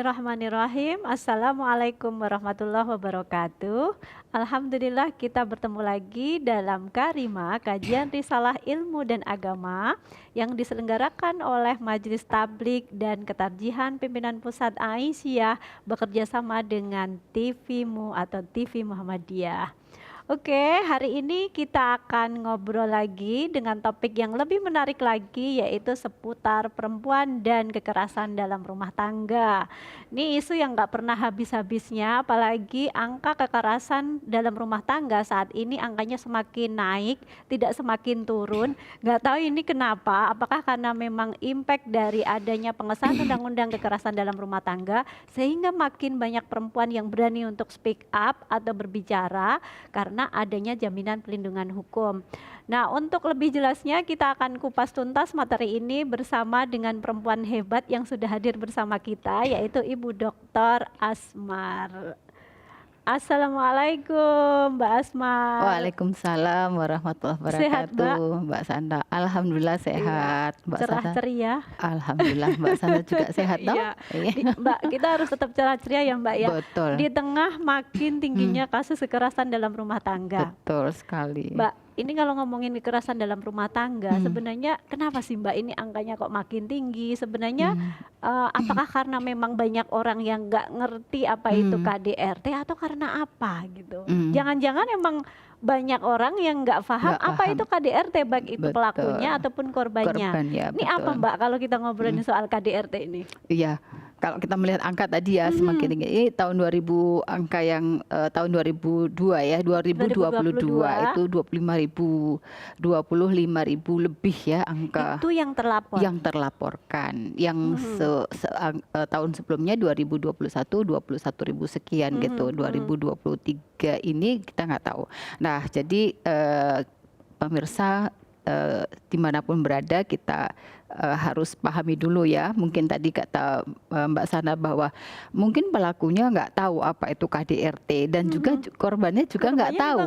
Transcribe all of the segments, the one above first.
Bismillahirrahmanirrahim. Assalamualaikum warahmatullahi wabarakatuh. Alhamdulillah kita bertemu lagi dalam Karima, kajian Risalah Ilmu dan Agama yang diselenggarakan oleh Majelis Tablik dan Ketarjihan Pimpinan Pusat Aisyah bekerja sama dengan TV-mu atau TV Muhammadiyah. Oke, hari ini kita akan ngobrol lagi dengan topik yang lebih menarik lagi, yaitu seputar perempuan dan kekerasan dalam rumah tangga. Ini isu yang nggak pernah habis-habisnya, apalagi angka kekerasan dalam rumah tangga saat ini angkanya semakin naik, tidak semakin turun. Nggak tahu ini kenapa, apakah karena memang impact dari adanya pengesahan undang-undang kekerasan dalam rumah tangga, sehingga makin banyak perempuan yang berani untuk speak up atau berbicara, karena adanya jaminan pelindungan hukum. Nah, untuk lebih jelasnya kita akan kupas tuntas materi ini bersama dengan perempuan hebat yang sudah hadir bersama kita, yaitu Ibu Dr. Asmar. Assalamualaikum Mbak Asmar. Waalaikumsalam warahmatullahi Sehat, Mbak? wabarakatuh, Mbak Sanda. Alhamdulillah sehat, Mbak Cerah Sanda. ceria. Alhamdulillah Mbak Sanda juga sehat toh? Iya. Iya. Mbak, kita harus tetap cerah ceria ya Mbak ya. Betul, Di tengah makin tingginya kasus kekerasan dalam rumah tangga. betul sekali. Mbak, ini kalau ngomongin kekerasan dalam rumah tangga, Hmm. sebenarnya kenapa sih Mbak ini angkanya kok makin tinggi? Sebenarnya Hmm. apakah karena memang banyak orang yang nggak ngerti apa itu Hmm. KDRT atau karena apa gitu? Hmm. Jangan-jangan emang banyak orang yang nggak paham Nggak apa paham. itu KDRT, baik itu Betul. pelakunya ataupun korbannya. Korban ya, Ini apa betul. Mbak kalau kita ngobrolin soal KDRT ini? Iya, kalau kita melihat angka tadi ya semakin tinggi. Ini tahun 2000 angka yang tahun 2002 ya, 2022 itu 25.000 lebih ya angka Itu yang terlapor. yang terlaporkan. Yang tahun sebelumnya 2021 21.000 sekian gitu. 2023 ini kita nggak tahu. Nah, jadi pemirsa dimanapun berada kita harus pahami dulu ya. Mungkin tadi kata Mbak Sana bahwa mungkin pelakunya nggak tahu apa itu KDRT dan juga korbannya juga nggak tahu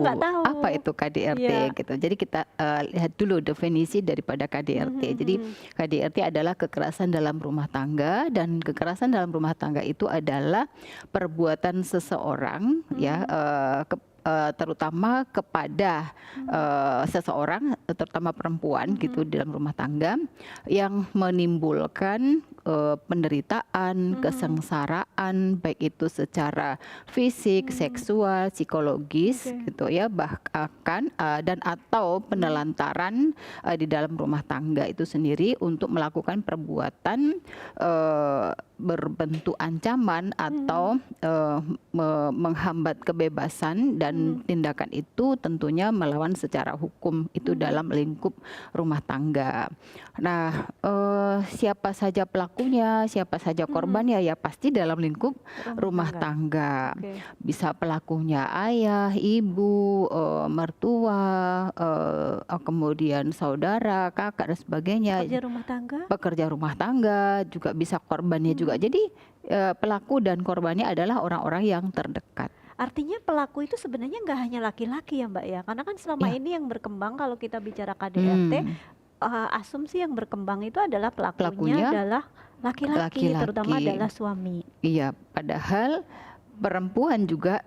apa itu KDRT gitu. Jadi kita lihat dulu definisi daripada KDRT. Jadi KDRT adalah kekerasan dalam rumah tangga, dan kekerasan dalam rumah tangga itu adalah perbuatan seseorang ya terutama kepada seseorang, terutama perempuan gitu dalam rumah tangga, yang menimbulkan penderitaan, kesengsaraan, baik itu secara fisik, seksual, psikologis gitu ya, bahkan dan atau penelantaran di dalam rumah tangga itu sendiri untuk melakukan perbuatan berbentuk ancaman atau menghambat kebebasan, dan tindakan itu tentunya melawan secara hukum itu dalam lingkup rumah tangga. Nah, siapa saja pelakunya, siapa saja korbannya, ya pasti dalam lingkup rumah tangga. Bisa pelakunya ayah, ibu, mertua, kemudian saudara, kakak dan sebagainya. Pekerja rumah tangga juga bisa, korbannya juga. Jadi pelaku dan korbannya adalah orang-orang yang terdekat. Artinya pelaku itu sebenarnya nggak hanya laki-laki ya Mbak ya, karena kan selama ini yang berkembang kalau kita bicara KDRT, asumsi yang berkembang itu adalah pelakunya adalah laki-laki, terutama adalah suami. Iya, padahal perempuan juga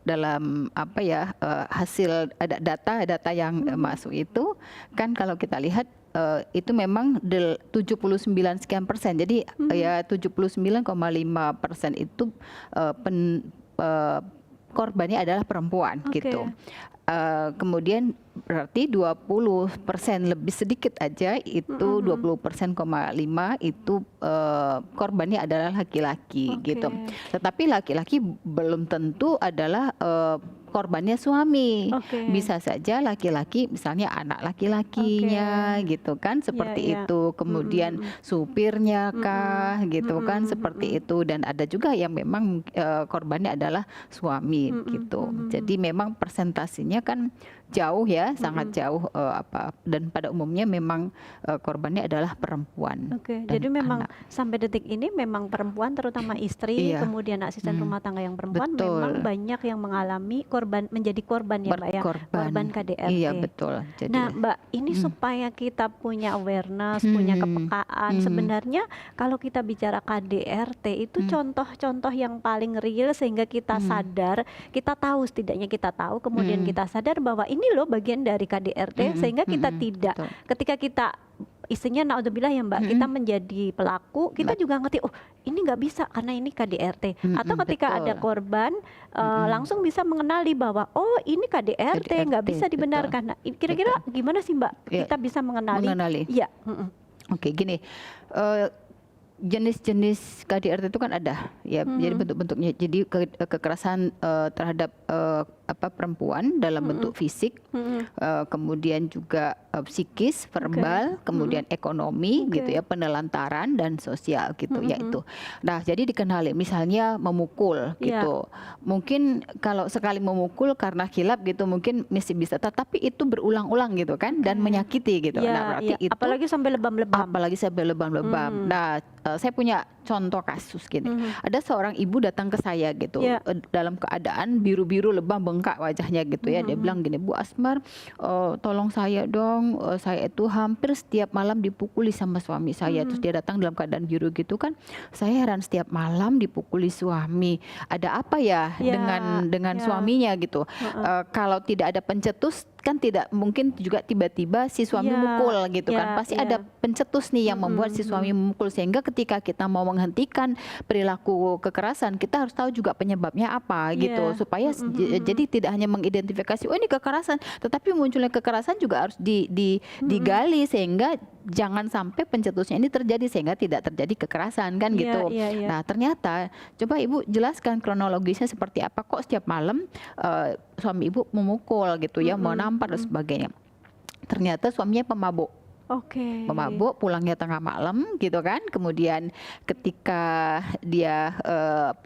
dalam apa ya, hasil ada data yang masuk itu kan, kalau kita lihat itu memang 79 sekian persen. Jadi ya 79,5% itu korbannya adalah perempuan gitu. Kemudian berarti 20% lebih sedikit aja itu 20,5% itu korbannya adalah laki-laki gitu. Tetapi laki-laki belum tentu adalah korbannya suami. Bisa saja laki-laki misalnya anak laki-lakinya gitu kan, seperti itu. Kemudian supirnya kah gitu kan, seperti itu. Dan ada juga yang memang korbannya adalah suami gitu. Jadi memang persentasinya kan jauh ya, sangat jauh dan pada umumnya memang korbannya adalah perempuan Oke, dan jadi memang anak. sampai detik ini memang perempuan terutama istri, Iya, kemudian asisten rumah tangga yang perempuan memang betul. banyak yang mengalami menjadi korban ya Mbak ya, korban Berkorban. KDRT. Iya betul. Nah Jadi Mbak, ini mm, supaya kita punya awareness, punya mm, kepekaan, mm, sebenarnya kalau kita bicara KDRT itu mm, contoh-contoh yang paling real sehingga kita mm, sadar, kita tahu setidaknya kita tahu, kemudian mm, kita sadar bahwa ini loh bagian dari KDRT sehingga kita tidak, betul. ketika kita istrinya naudzubillah ya Mbak, kita menjadi pelaku, kita juga ngerti, oh ini nggak bisa karena ini KDRT. Atau ketika ada Betul. korban, langsung bisa mengenali bahwa oh ini KDRT, nggak KDRT, bisa betul. dibenarkan. Nah, kira-kira gimana sih Mbak Ya, kita bisa mengenali? mengenali. Iya. Oke, gini. eh, Jenis-jenis KDRT itu kan ada ya, jadi bentuk-bentuknya. Jadi kekerasan terhadap perempuan dalam bentuk fisik, kemudian juga psikis, verbal, kemudian ekonomi gitu ya, penelantaran dan sosial gitu ya itu. Nah, jadi dikenali misalnya memukul gitu. Mungkin kalau sekali memukul karena khilaf gitu mungkin masih bisa, tetapi itu berulang-ulang gitu kan dan menyakiti gitu. Nah, berarti itu apalagi sampai lebam-lebam. apalagi sampai lebam-lebam. Nah, saya punya contoh kasus gini. Ada seorang ibu datang ke saya gitu, dalam keadaan biru-biru lebam bengkak wajahnya gitu ya. Dia bilang gini, Bu Asmar, tolong saya dong, saya itu hampir setiap malam dipukuli sama suami saya. Terus dia datang dalam keadaan biru gitu kan. Saya heran, setiap malam dipukuli suami. Ada apa ya dengan suaminya gitu. Kalau tidak ada pencetus kan tidak mungkin juga tiba-tiba si suami mukul gitu kan. Pasti ada pencetus nih yang membuat si suami memukul, sehingga ketika kita mau menghentikan perilaku kekerasan, kita harus tahu juga penyebabnya apa gitu, supaya jadi tidak hanya mengidentifikasi oh ini kekerasan, tetapi munculnya kekerasan juga harus digali sehingga jangan sampai pencetusnya ini terjadi sehingga tidak terjadi kekerasan kan gitu. Nah, ternyata coba Ibu jelaskan kronologisnya seperti apa, kok setiap malam suami Ibu memukul gitu ya, menampar dan sebagainya. Ternyata suaminya pemabuk. Pemabuk, pulangnya tengah malam gitu kan. Kemudian ketika dia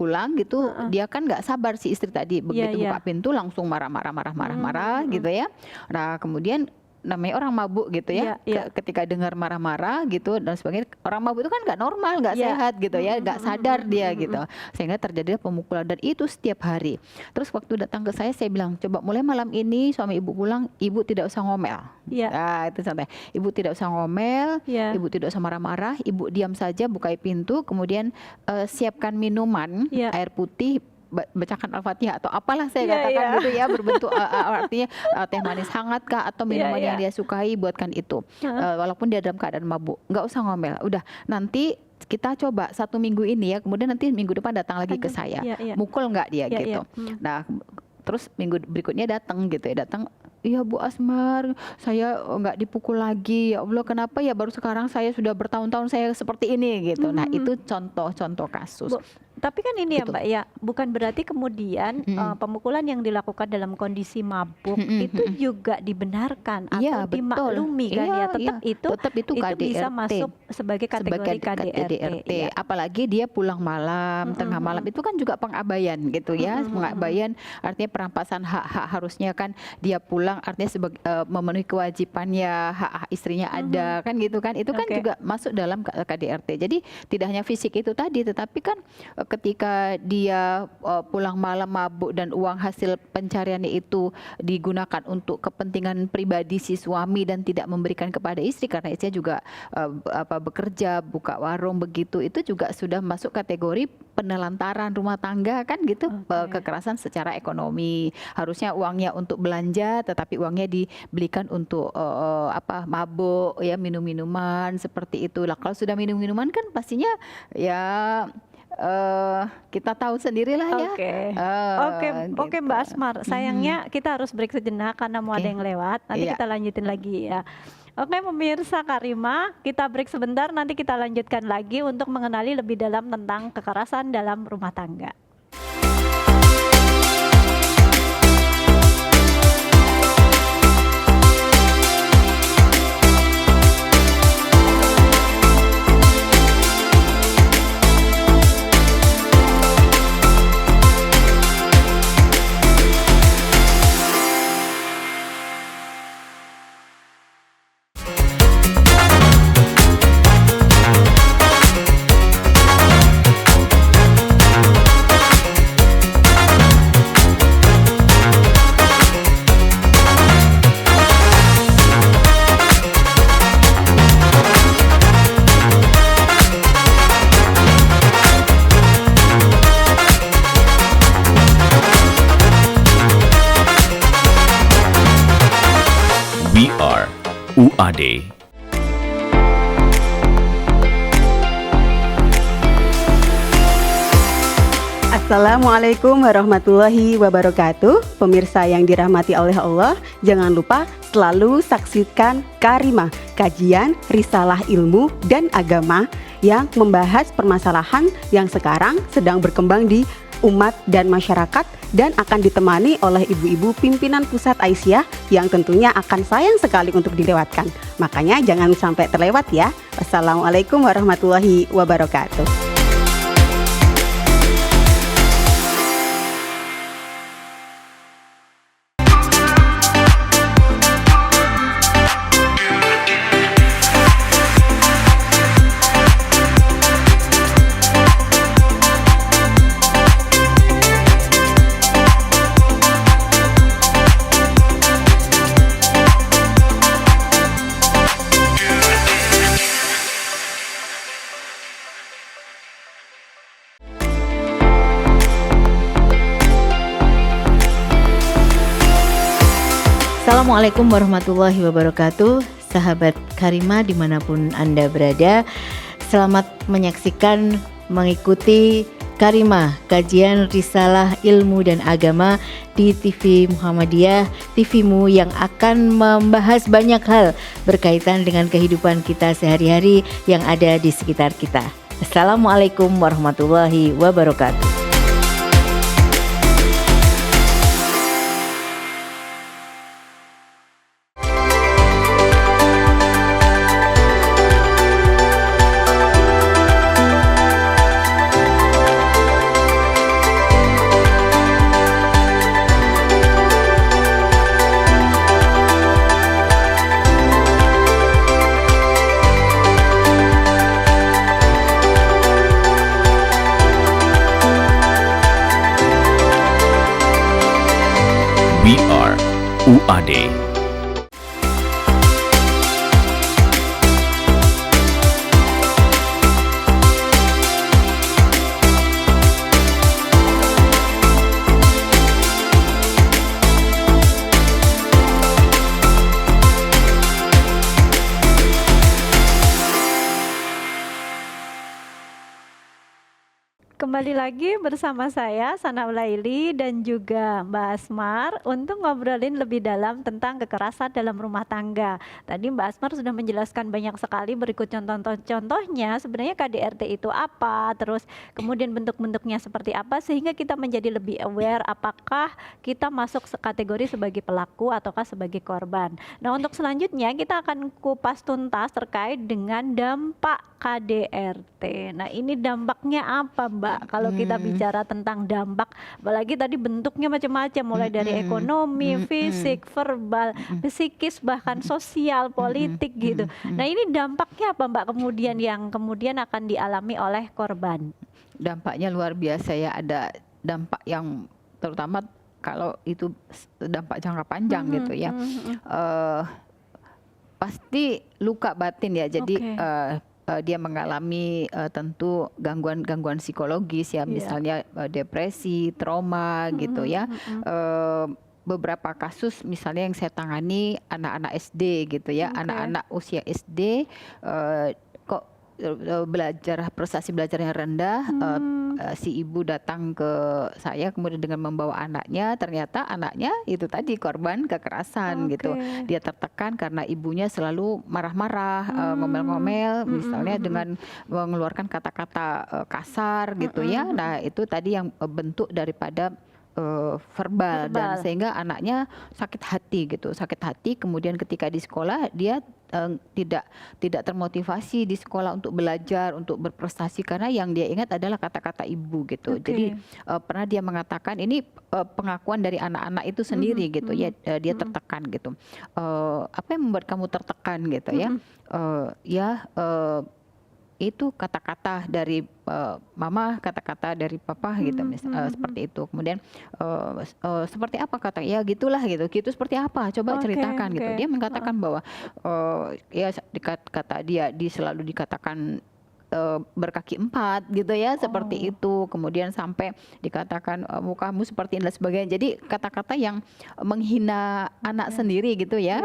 pulang gitu, dia kan nggak sabar si istri tadi, begitu buka pintu langsung marah-marah gitu ya. Nah, kemudian namanya orang mabuk gitu ya, ketika dengar marah-marah gitu dan sebagainya, orang mabuk itu kan nggak normal, nggak sehat gitu ya, nggak sadar dia gitu, sehingga terjadi pemukulan dan itu setiap hari. Terus waktu datang ke saya bilang, coba mulai malam ini suami Ibu pulang, Ibu tidak usah ngomel. Nah, itu santai. Ibu tidak usah ngomel, Ibu tidak usah marah-marah, Ibu diam saja, buka pintu, kemudian siapkan minuman, air putih, bacakan Al-Fatihah atau apalah saya katakan gitu ya, berbentuk artinya teh manis hangat kah atau minuman yang dia sukai, buatkan itu. Walaupun dia dalam keadaan mabuk, nggak usah ngomel. Udah, nanti kita coba 1 minggu ini ya, kemudian nanti minggu depan datang lagi ke saya. Mukul nggak dia gitu. Nah, terus minggu berikutnya datang gitu ya, datang, iya Bu Asmar, saya nggak dipukul lagi. Ya Allah, kenapa ya baru sekarang, saya sudah bertahun-tahun saya seperti ini gitu. Nah, itu contoh-contoh kasus. Tapi kan ini ya Mbak ya, bukan berarti kemudian pemukulan yang dilakukan dalam kondisi mabuk itu juga dibenarkan atau dimaklumi kan ya, tetap itu bisa masuk sebagai kategori KDRT. Apalagi dia pulang malam, tengah malam, itu kan juga pengabaian gitu ya. Pengabaian artinya perampasan hak-hak, harusnya kan dia pulang artinya sebagai memenuhi kewajibannya, hak istrinya ada kan gitu kan. Itu kan juga masuk dalam KDRT. Jadi tidak hanya fisik itu tadi, tetapi kan ketika dia pulang malam mabuk dan uang hasil pencariannya itu digunakan untuk kepentingan pribadi si suami dan tidak memberikan kepada istri karena istrinya juga bekerja, buka warung begitu, itu juga sudah masuk kategori penelantaran rumah tangga kan gitu. Kekerasan secara ekonomi, harusnya uangnya untuk belanja tetapi uangnya dibelikan untuk mabuk ya, minum-minuman seperti itu lah. Kalau sudah minum-minuman kan pastinya ya kita tahu sendirilah ya. Oke, Mbak Asmar. Sayangnya kita harus break sejenak karena mau ada yang lewat. Nanti kita lanjutin lagi ya. Oke, pemirsa Karima, kita break sebentar. Nanti kita lanjutkan lagi untuk mengenali lebih dalam tentang kekerasan dalam rumah tangga. are UAD. Assalamualaikum warahmatullahi wabarakatuh. Pemirsa yang dirahmati oleh Allah, jangan lupa selalu saksikan Karimah, kajian Risalah Ilmu dan Agama yang membahas permasalahan yang sekarang sedang berkembang di umat dan masyarakat, dan akan ditemani oleh ibu-ibu pimpinan pusat Aisyah yang tentunya akan sayang sekali untuk dilewatkan. Makanya jangan sampai terlewat ya. Wassalamualaikum warahmatullahi wabarakatuh. Assalamualaikum warahmatullahi wabarakatuh. Sahabat Karimah dimanapun Anda berada, selamat menyaksikan, mengikuti Karimah, kajian Risalah Ilmu dan Agama di TV Muhammadiyah, TVmu yang akan membahas banyak hal berkaitan dengan kehidupan kita sehari-hari yang ada di sekitar kita. Assalamualaikum warahmatullahi wabarakatuh. We are UAD. Kembali lagi bersama saya Sana Ulaili dan juga Mbak Asmar untuk ngobrolin lebih dalam tentang kekerasan dalam rumah tangga. Tadi Mbak Asmar sudah menjelaskan banyak sekali, berikut contoh-contohnya sebenarnya KDRT itu apa, terus kemudian bentuk-bentuknya seperti apa, sehingga kita menjadi lebih aware apakah kita masuk kategori sebagai pelaku ataukah sebagai korban. Nah, untuk selanjutnya kita akan kupas tuntas terkait dengan dampak KDRT. Nah, ini dampaknya apa, Mbak? Kalau kita bicara tentang dampak, apalagi tadi bentuknya macam-macam, mulai dari ekonomi, fisik, verbal, psikis, bahkan sosial, politik gitu. Nah, ini dampaknya apa, Mbak, kemudian yang kemudian akan dialami oleh korban? Dampaknya luar biasa ya, ada dampak yang terutama kalau itu dampak jangka panjang gitu ya. Pasti luka batin ya, jadi dia mengalami tentu gangguan psikologis ya, misalnya depresi, trauma gitu ya. Beberapa kasus misalnya yang saya tangani anak-anak SD gitu ya, anak-anak usia SD kok belajar, prestasi belajarnya rendah, si ibu datang ke saya kemudian dengan membawa anaknya, ternyata anaknya itu tadi korban kekerasan gitu. Dia tertekan karena ibunya selalu marah-marah, ngomel-ngomel, misalnya dengan mengeluarkan kata-kata kasar gitu ya. Nah, itu tadi yang bentuk daripada verbal, dan sehingga anaknya sakit hati gitu, sakit hati. Kemudian ketika di sekolah dia tidak termotivasi di sekolah untuk belajar, untuk berprestasi, karena yang dia ingat adalah kata-kata ibu gitu. Jadi pernah dia mengatakan, ini pengakuan dari anak-anak itu sendiri gitu ya, dia tertekan gitu. Apa yang membuat kamu tertekan gitu ya? Itu kata-kata dari mama, kata-kata dari papa gitu, seperti itu. Kemudian seperti apa kata, ya gitulah gitu, gitu seperti apa, coba ceritakan gitu. Dia mengatakan bahwa ya kata dia selalu dikatakan berkaki 4 gitu ya, seperti itu. Kemudian sampai dikatakan mukamu seperti ini dan sebagainya. Jadi kata-kata yang menghina anak sendiri gitu ya,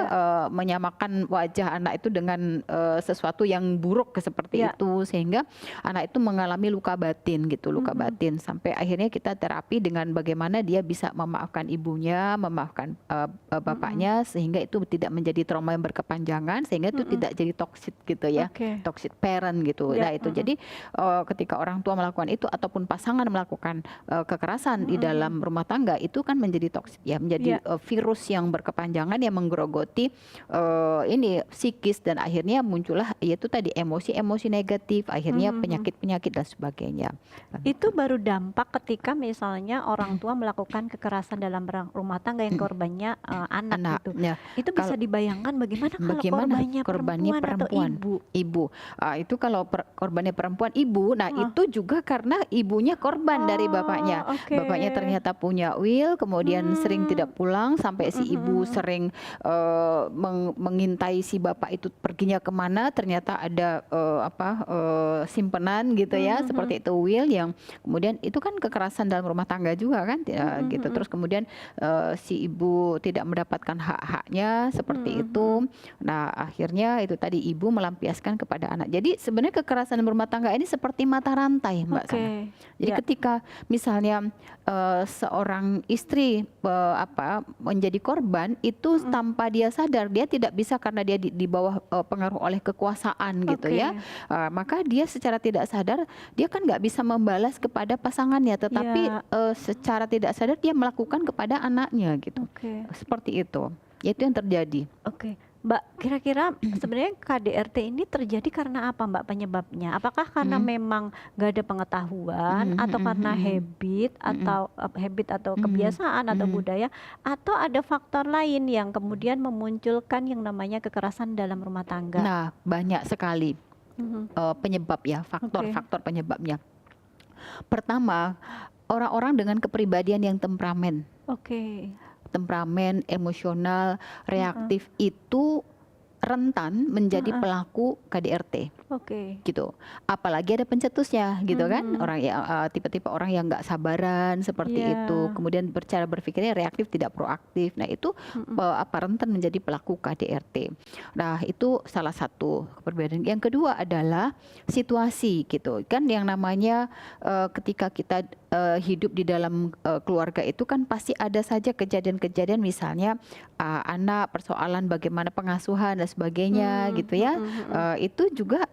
menyamakan wajah anak itu dengan sesuatu yang buruk seperti itu, sehingga anak itu mengalami luka batin gitu, luka batin, sampai akhirnya kita terapi dengan bagaimana dia bisa memaafkan ibunya, memaafkan bapaknya, sehingga itu tidak menjadi trauma yang berkepanjangan, sehingga itu tidak jadi toxic gitu ya, toxic parent gitu. Nah itu jadi ketika orang tua melakukan itu ataupun pasangan melakukan kekerasan di dalam rumah tangga, itu kan menjadi toxic ya, menjadi virus yang berkepanjangan yang menggerogoti ini psikis, dan akhirnya muncullah yaitu tadi emosi-emosi negatif, akhirnya penyakit-penyakit dan sebagainya. Itu baru dampak ketika misalnya orang tua melakukan kekerasan dalam rumah tangga yang korbannya anak gitu. Ya. Itu bisa dibayangkan bagaimana kalau korbannya perempuan atau ibu. Itu kalau korbannya perempuan ibu, nah itu juga karena ibunya korban dari bapaknya. Bapaknya ternyata punya will, kemudian sering tidak pulang, sampai si ibu sering mengintai si bapak itu perginya kemana, ternyata ada simpenan gitu ya, seperti itu will, yang kemudian itu kan kekerasan dalam rumah tangga juga kan, gitu. Terus kemudian si ibu tidak mendapatkan hak-haknya seperti itu. Nah akhirnya itu tadi ibu melampiaskan kepada anak. Jadi sebenarnya kekerasan dalam rumah tangga ini seperti mata rantai, Mbak Sana. Jadi ketika misalnya seorang istri menjadi korban itu tanpa dia sadar, dia tidak bisa karena dia di bawah pengaruh oleh kekuasaan gitu ya. Maka dia secara tidak sadar dia kan nggak bisa membalas kepada pasangannya, tetapi secara tidak sadar dia melakukan kepada anaknya gitu. Seperti itu. Itu yang terjadi. Mbak, kira-kira sebenarnya KDRT ini terjadi karena apa, Mbak, penyebabnya? Apakah karena memang gak ada pengetahuan, atau karena habit atau kebiasaan atau budaya, atau ada faktor lain yang kemudian memunculkan yang namanya kekerasan dalam rumah tangga? Nah, banyak sekali penyebab ya, faktor-faktor penyebabnya. Pertama, orang-orang dengan kepribadian yang temperamen. Temperamen, emosional, reaktif itu rentan menjadi pelaku KDRT. Gitu. Apalagi ada pencetusnya gitu kan, orang tipe-tipe orang yang nggak sabaran seperti itu, kemudian cara berpikirnya reaktif tidak proaktif. Nah itu rentan menjadi pelaku KDRT. Nah itu salah satu perbedaan. Yang kedua adalah situasi gitu kan, yang namanya ketika kita hidup di dalam keluarga itu kan pasti ada saja kejadian-kejadian, misalnya anak, persoalan bagaimana pengasuhan dan sebagainya gitu ya. Itu juga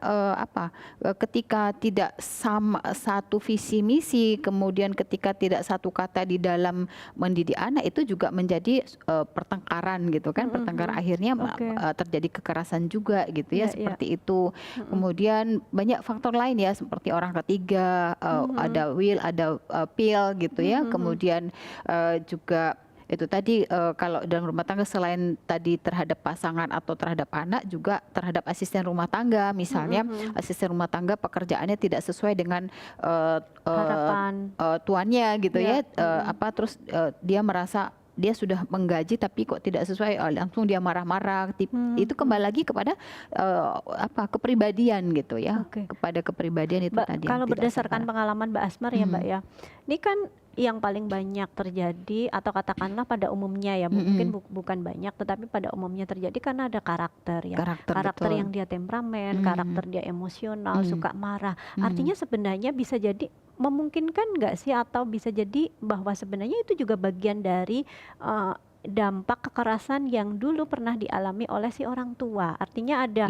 ketika tidak sama satu visi misi, kemudian ketika tidak satu kata di dalam mendidik anak, itu juga menjadi pertengkaran gitu kan, pertengkaran akhirnya terjadi kekerasan juga gitu ya, seperti itu. Kemudian banyak faktor lain ya, seperti orang ketiga, ada will, ada pill gitu ya. Kemudian juga itu tadi kalau dalam rumah tangga selain tadi terhadap pasangan atau terhadap anak, juga terhadap asisten rumah tangga. Misalnya asisten rumah tangga pekerjaannya tidak sesuai dengan harapan tuannya gitu ya. Terus dia merasa dia sudah menggaji tapi kok tidak sesuai, langsung dia marah-marah. Itu kembali lagi kepada kepribadian gitu ya. Kepada kepribadian itu Mbak, tadi. kalau berdasarkan pengalaman Mbak Asmar ya Mbak ya, ini kan yang paling banyak terjadi, atau katakanlah pada umumnya ya, mungkin bukan banyak tetapi pada umumnya terjadi karena ada karakter ya, karakter yang dia temperamen, karakter dia emosional, suka marah. Artinya sebenarnya bisa jadi memungkinkan nggak sih, atau bisa jadi bahwa sebenarnya itu juga bagian dari dampak kekerasan yang dulu pernah dialami oleh si orang tua. Artinya ada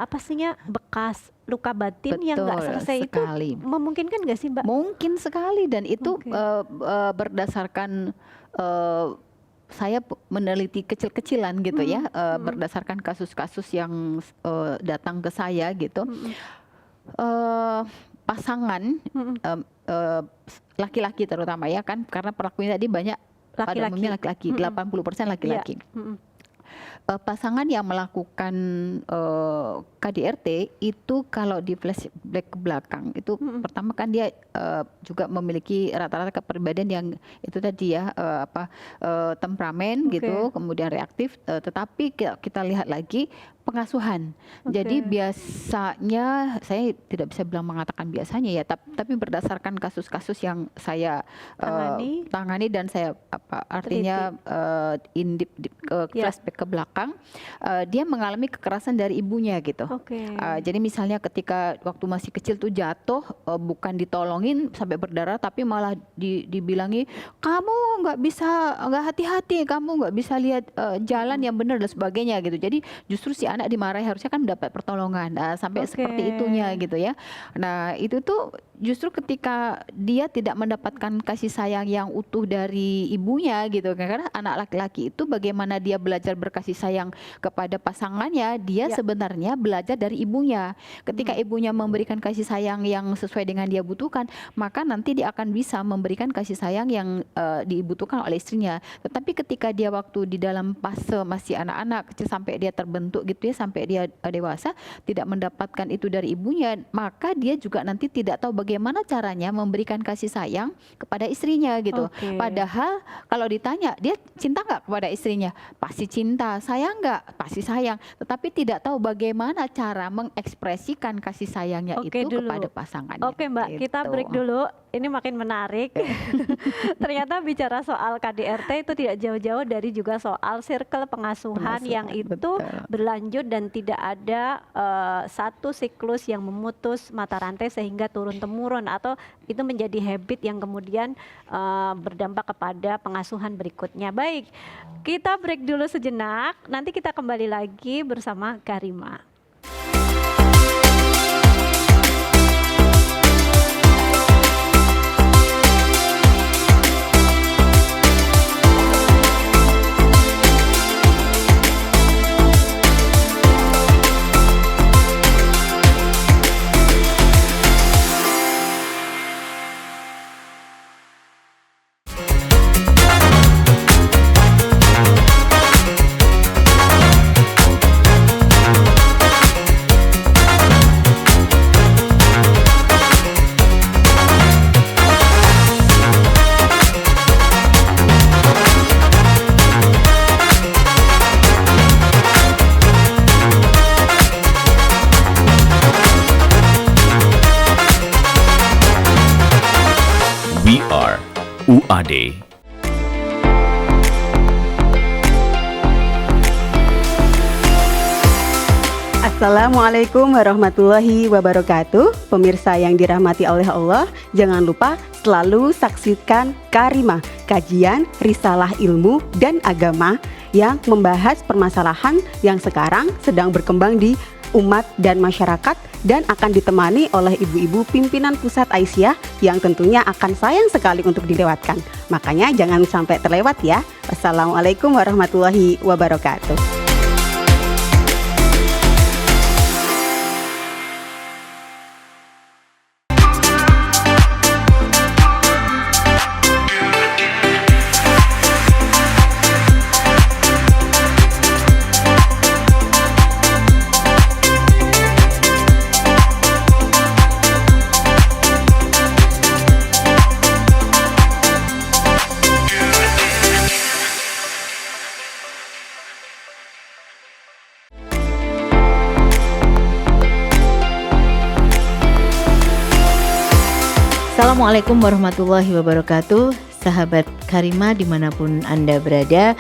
apa sihnya, bekas luka batin yang nggak selesai sekali. Itu memungkinkan nggak sih Mbak? Mungkin sekali, dan itu berdasarkan saya meneliti kecil-kecilan gitu ya, berdasarkan kasus-kasus yang datang ke saya gitu. Pasangan laki-laki terutama ya kan, karena pelakunya tadi banyak pada umumnya laki-laki, 80% laki-laki. Pasangan yang melakukan KDRT itu kalau di flashback ke belakang itu pertama kan dia juga memiliki rata-rata kepribadian yang itu tadi ya, temperamen gitu, kemudian reaktif, tetapi kita lihat lagi pengasuhan. Jadi biasanya saya tidak bisa bilang mengatakan biasanya ya, tapi berdasarkan kasus-kasus yang saya tangani dan saya artinya flashback ke belakang, dia mengalami kekerasan dari ibunya gitu. Jadi misalnya ketika waktu masih kecil tuh jatuh, bukan ditolongin sampai berdarah, tapi malah dibilangi kamu nggak hati-hati, kamu nggak bisa lihat jalan yang benar dan sebagainya gitu. Jadi justru si anak dimarahi, harusnya kan mendapat pertolongan, sampai seperti itunya gitu ya. Nah itu tuh justru ketika dia tidak mendapatkan kasih sayang yang utuh dari ibunya gitu, karena anak laki-laki itu bagaimana dia belajar berkasih sayang kepada pasangannya, dia sebenarnya belajar dari ibunya. Ketika ibunya memberikan kasih sayang yang sesuai dengan dia butuhkan, maka nanti dia akan bisa memberikan kasih sayang yang dibutuhkan oleh istrinya. Tetapi ketika dia waktu di dalam fase masih anak-anak kecil sampai dia terbentuk gitu ya, sampai dia dewasa, tidak mendapatkan itu dari ibunya, maka dia juga nanti tidak tahu bagaimana caranya memberikan kasih sayang kepada istrinya gitu. Padahal kalau ditanya dia cinta nggak kepada istrinya, pasti cinta. Sayang nggak, pasti sayang. Tetapi tidak tahu bagaimana cara mengekspresikan kasih sayangnya itu kepada pasangannya. Mbak, gitu. kita break dulu. Ini makin menarik. Ternyata bicara soal KDRT itu tidak jauh-jauh dari juga soal circle pengasuhan yang itu berlanjut dan tidak ada satu siklus yang memutus mata rantai sehingga turun-temurun atau itu menjadi habit yang kemudian berdampak kepada pengasuhan berikutnya. Baik, kita break dulu sejenak. Nanti kita kembali lagi bersama Karima. We are UAD. Assalamualaikum warahmatullahi wabarakatuh. Pemirsa yang dirahmati oleh Allah, jangan lupa selalu saksikan Karima, kajian Risalah Ilmu dan Agama yang membahas permasalahan yang sekarang sedang berkembang di umat dan masyarakat, dan akan ditemani oleh ibu-ibu pimpinan pusat Aisyah yang tentunya akan sayang sekali untuk dilewatkan. Makanya jangan sampai terlewat ya. Wassalamualaikum warahmatullahi wabarakatuh. Assalamualaikum warahmatullahi wabarakatuh. Sahabat Karima dimanapun Anda berada,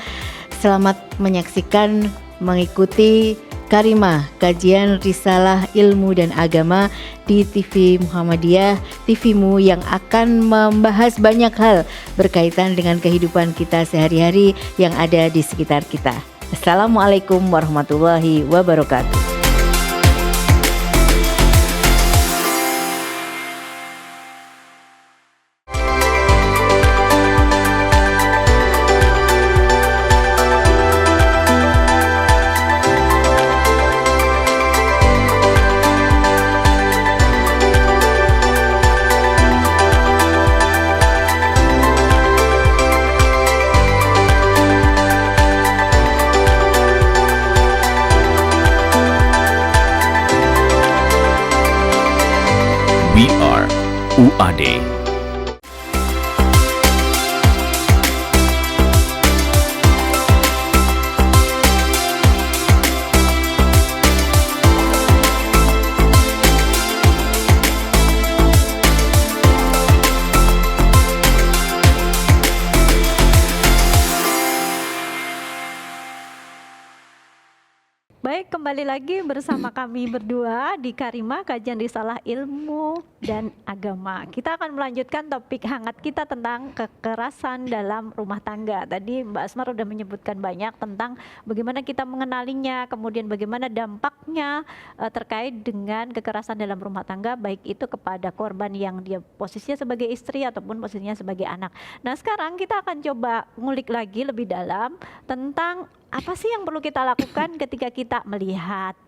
selamat menyaksikan, mengikuti Karima, kajian Risalah Ilmu dan Agama di TV Muhammadiyah, TVmu yang akan membahas banyak hal berkaitan dengan kehidupan kita sehari-hari yang ada di sekitar kita. Assalamualaikum warahmatullahi wabarakatuh. We are UAD. Baik, kembali lagi bersama kami berdua di Karima, kajian risalah ilmu dan agama. Kita akan melanjutkan topik hangat kita tentang kekerasan dalam rumah tangga. Tadi Mbak Asmar sudah menyebutkan banyak tentang bagaimana kita mengenalinya, kemudian bagaimana dampaknya terkait dengan kekerasan dalam rumah tangga, baik itu kepada korban yang dia posisinya sebagai istri ataupun posisinya sebagai anak. Nah, sekarang kita akan coba ngulik lagi lebih dalam tentang apa sih yang perlu kita lakukan ketika kita melihat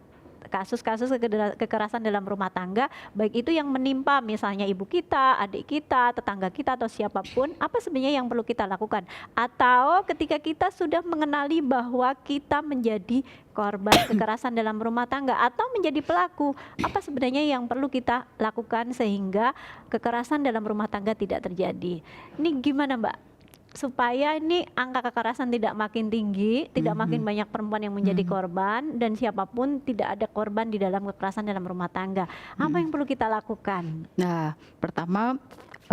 kasus-kasus kekerasan dalam rumah tangga, baik itu yang menimpa misalnya ibu kita, adik kita, tetangga kita atau siapapun. Apa sebenarnya yang perlu kita lakukan? Atau ketika kita sudah mengenali bahwa kita menjadi korban kekerasan dalam rumah tangga atau menjadi pelaku, apa sebenarnya yang perlu kita lakukan sehingga kekerasan dalam rumah tangga tidak terjadi? Ini gimana, Mbak? Supaya ini angka kekerasan tidak makin tinggi, tidak makin banyak perempuan yang menjadi korban, dan siapapun tidak ada korban di dalam kekerasan dalam rumah tangga. Apa yang perlu kita lakukan? Nah, pertama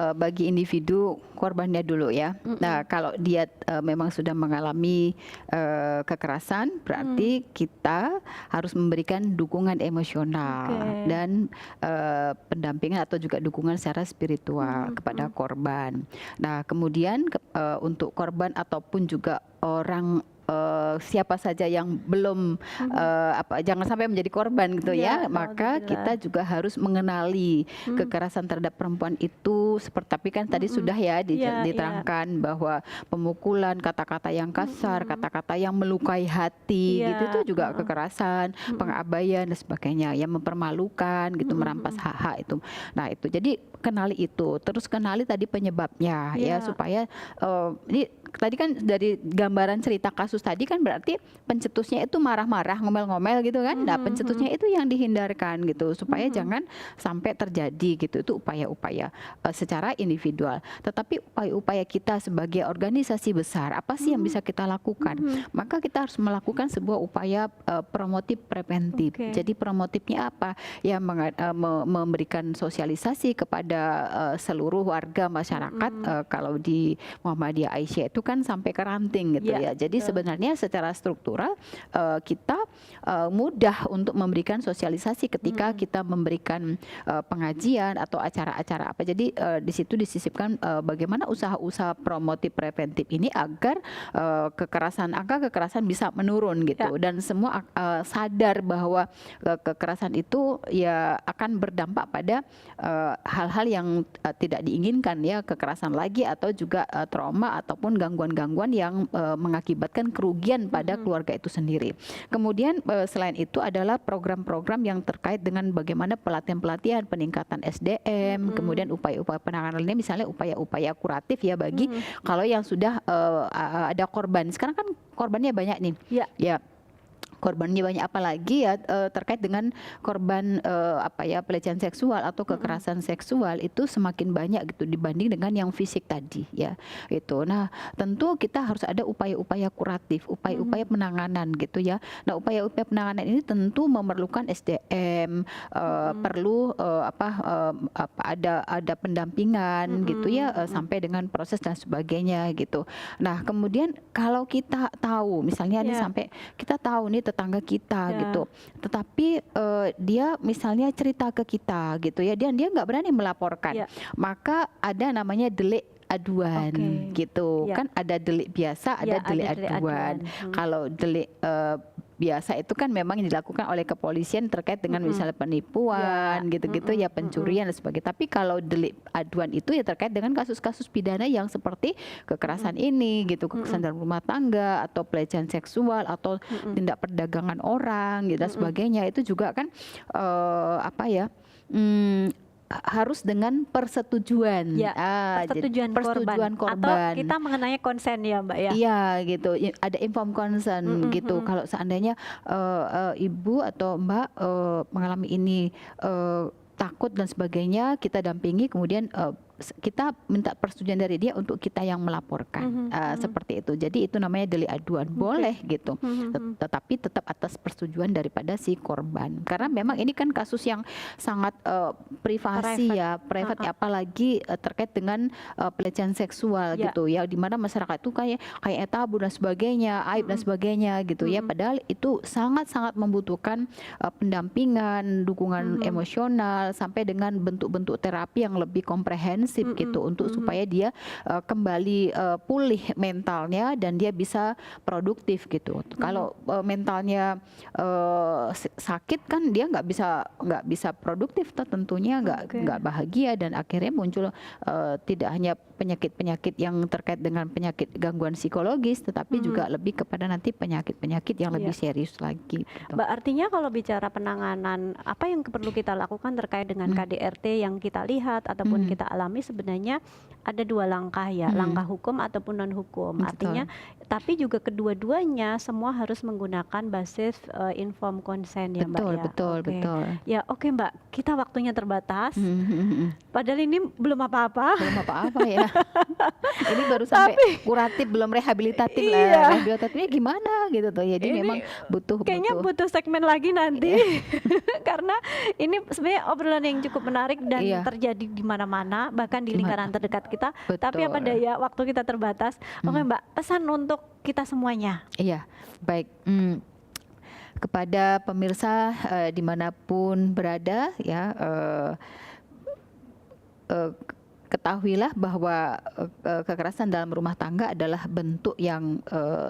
bagi individu korbannya dulu ya. Nah, kalau dia memang sudah mengalami kekerasan, berarti kita harus memberikan dukungan emosional dan pendampingan atau juga dukungan secara spiritual kepada korban. Nah, kemudian untuk korban ataupun juga orang siapa saja yang belum jangan sampai menjadi korban gitu ya, maka kita juga harus mengenali kekerasan terhadap perempuan itu seperti, tapi kan tadi sudah ya diterangkan bahwa pemukulan, kata-kata yang kasar, kata-kata yang melukai hati gitu, itu juga kekerasan, pengabaian dan sebagainya, yang mempermalukan gitu, merampas hak-hak itu. Nah, itu jadi kenali itu, terus kenali tadi penyebabnya ya, supaya ini tadi kan dari gambaran cerita kasus tadi kan berarti pencetusnya itu marah-marah, ngomel-ngomel gitu kan. Nah, pencetusnya itu yang dihindarkan gitu supaya jangan sampai terjadi gitu. Itu upaya-upaya secara individual. Tetapi upaya-upaya kita sebagai organisasi besar, apa sih yang bisa kita lakukan? Maka kita harus melakukan sebuah upaya promotif preventif. Jadi promotifnya apa? Ya memberikan sosialisasi kepada seluruh warga masyarakat. Kalau di Muhammadiyah Aisyah itu kan sampai ke ranting gitu ya. Jadi sebenarnya secara struktural kita mudah untuk memberikan sosialisasi ketika kita memberikan pengajian atau acara-acara apa. Jadi di situ disisipkan bagaimana usaha-usaha promotif preventif ini agar angka kekerasan bisa menurun gitu. Dan semua sadar bahwa kekerasan itu ya akan berdampak pada hal-hal yang tidak diinginkan ya, kekerasan lagi atau juga trauma ataupun gangguan-gangguan yang mengakibatkan kerugian pada keluarga itu sendiri. Kemudian selain itu adalah program-program yang terkait dengan bagaimana pelatihan-pelatihan, peningkatan SDM, kemudian upaya-upaya penanganannya, misalnya upaya-upaya kuratif ya bagi kalau yang sudah ada korban. Sekarang kan korbannya banyak nih. Ya. Korbannya banyak, apalagi ya terkait dengan korban pelecehan seksual atau kekerasan seksual itu semakin banyak gitu dibanding dengan yang fisik tadi ya itu. Nah, tentu kita harus ada upaya-upaya kuratif, upaya-upaya penanganan gitu ya. Nah, upaya-upaya penanganan ini tentu memerlukan SDM, perlu ada pendampingan gitu ya, sampai dengan proses dan sebagainya gitu. Nah, kemudian kalau kita tahu misalnya ini sampai kita tahu nih tetangga kita gitu, tetapi dia misalnya cerita ke kita gitu ya, dia nggak berani melaporkan, maka ada namanya delik aduan gitu kan, ada delik biasa, ada delik aduan. Kalau delik biasa itu kan memang dilakukan oleh kepolisian terkait dengan misalnya penipuan gitu-gitu ya, pencurian dan sebagainya. Tapi kalau delik aduan itu ya terkait dengan kasus-kasus pidana yang seperti kekerasan ini gitu, kekerasan dalam rumah tangga atau pelecehan seksual atau tindak perdagangan orang gitu dan sebagainya. Itu juga kan harus dengan persetujuan, persetujuan korban. Atau kita mengenai konsen ya, Mbak ya. Iya gitu, ada informed consent gitu. Kalau seandainya ibu atau Mbak mengalami ini takut dan sebagainya, kita dampingi, kemudian kita minta persetujuan dari dia untuk kita yang melaporkan. Seperti itu. Jadi itu namanya delik aduan. Boleh gitu. Tetapi tetap atas persetujuan daripada si korban. Karena memang ini kan kasus yang sangat privasi ya, private ya, apalagi terkait dengan pelecehan seksual gitu ya, di mana masyarakat itu kayak tabu dan sebagainya, aib dan sebagainya gitu ya. Padahal itu sangat-sangat membutuhkan pendampingan, dukungan emosional sampai dengan bentuk-bentuk terapi yang lebih komprehensif gitu untuk supaya dia kembali pulih mentalnya dan dia bisa produktif gitu. Kalau mentalnya sakit kan dia nggak bisa produktif tentunya, nggak bahagia dan akhirnya muncul tidak hanya penyakit-penyakit yang terkait dengan penyakit gangguan psikologis, tetapi juga lebih kepada nanti penyakit-penyakit yang lebih serius lagi gitu. Mbak, artinya kalau bicara penanganan, apa yang perlu kita lakukan terkait dengan KDRT yang kita lihat ataupun kita alami, sebenarnya ada dua langkah ya, langkah hukum ataupun non hukum. Artinya, tapi juga kedua-duanya semua harus menggunakan basis informed consent ya Mbak ya. Betul. Ya oke Mbak, kita waktunya terbatas. Padahal ini belum apa-apa. Belum apa-apa ya. Ini baru sampai kuratif, belum rehabilitatif lah. Rehabilitatifnya gimana gitu tuh. Jadi ini memang kayaknya butuh segmen lagi nanti. Karena ini sebenarnya obrolan yang cukup menarik dan terjadi di mana-mana, bahkan di lingkaran terdekat kita. Tapi apa daya, waktu kita terbatas. Oke Mbak, pesan untuk kita semuanya. Iya, baik. Kepada pemirsa dimanapun berada ya, ketahuilah bahwa kekerasan dalam rumah tangga adalah bentuk yang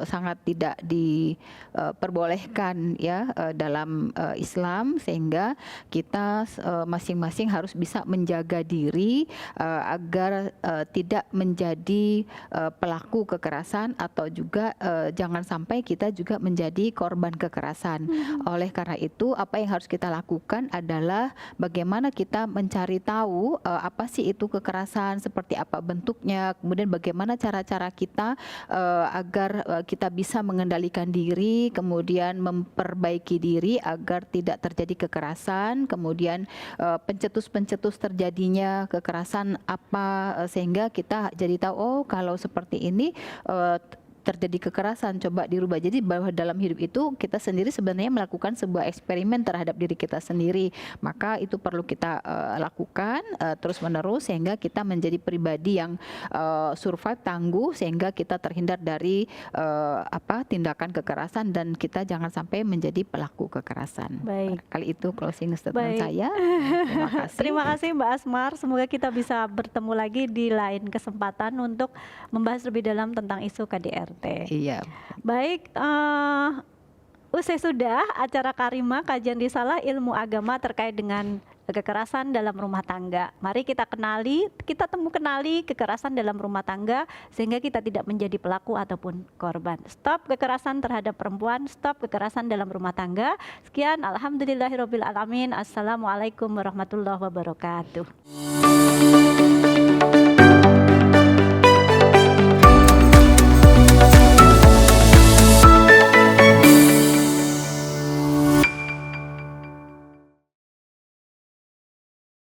sangat tidak diperbolehkan ya dalam Islam, sehingga kita masing-masing harus bisa menjaga diri agar tidak menjadi pelaku kekerasan atau juga jangan sampai kita juga menjadi korban kekerasan. Oleh karena itu, apa yang harus kita lakukan adalah bagaimana kita mencari tahu apa sih itu kekerasan, seperti apa bentuknya, kemudian bagaimana cara-cara kita agar kita bisa mengendalikan diri, kemudian memperbaiki diri agar tidak terjadi kekerasan, kemudian pencetus-pencetus terjadinya kekerasan apa, sehingga kita jadi tahu, oh kalau seperti ini terjadi kekerasan, coba dirubah. Jadi bahwa dalam hidup itu kita sendiri sebenarnya melakukan sebuah eksperimen terhadap diri kita sendiri, maka itu perlu kita lakukan terus menerus sehingga kita menjadi pribadi yang survive, tangguh, sehingga kita terhindar dari tindakan kekerasan dan kita jangan sampai menjadi pelaku kekerasan. Baik. Kali itu closing statement saya. Terima kasih. Terima kasih Mbak Asmar. Semoga kita bisa bertemu lagi di lain kesempatan untuk membahas lebih dalam tentang isu KDRT. Iya. Baik, usai sudah acara Karimah, kajian risalah ilmu agama terkait dengan kekerasan dalam rumah tangga. Mari kita kenali kekerasan dalam rumah tangga sehingga kita tidak menjadi pelaku ataupun korban. Stop kekerasan terhadap perempuan, stop kekerasan dalam rumah tangga. Sekian, alhamdulillahirabbil alamin. Assalamualaikum warahmatullahi wabarakatuh.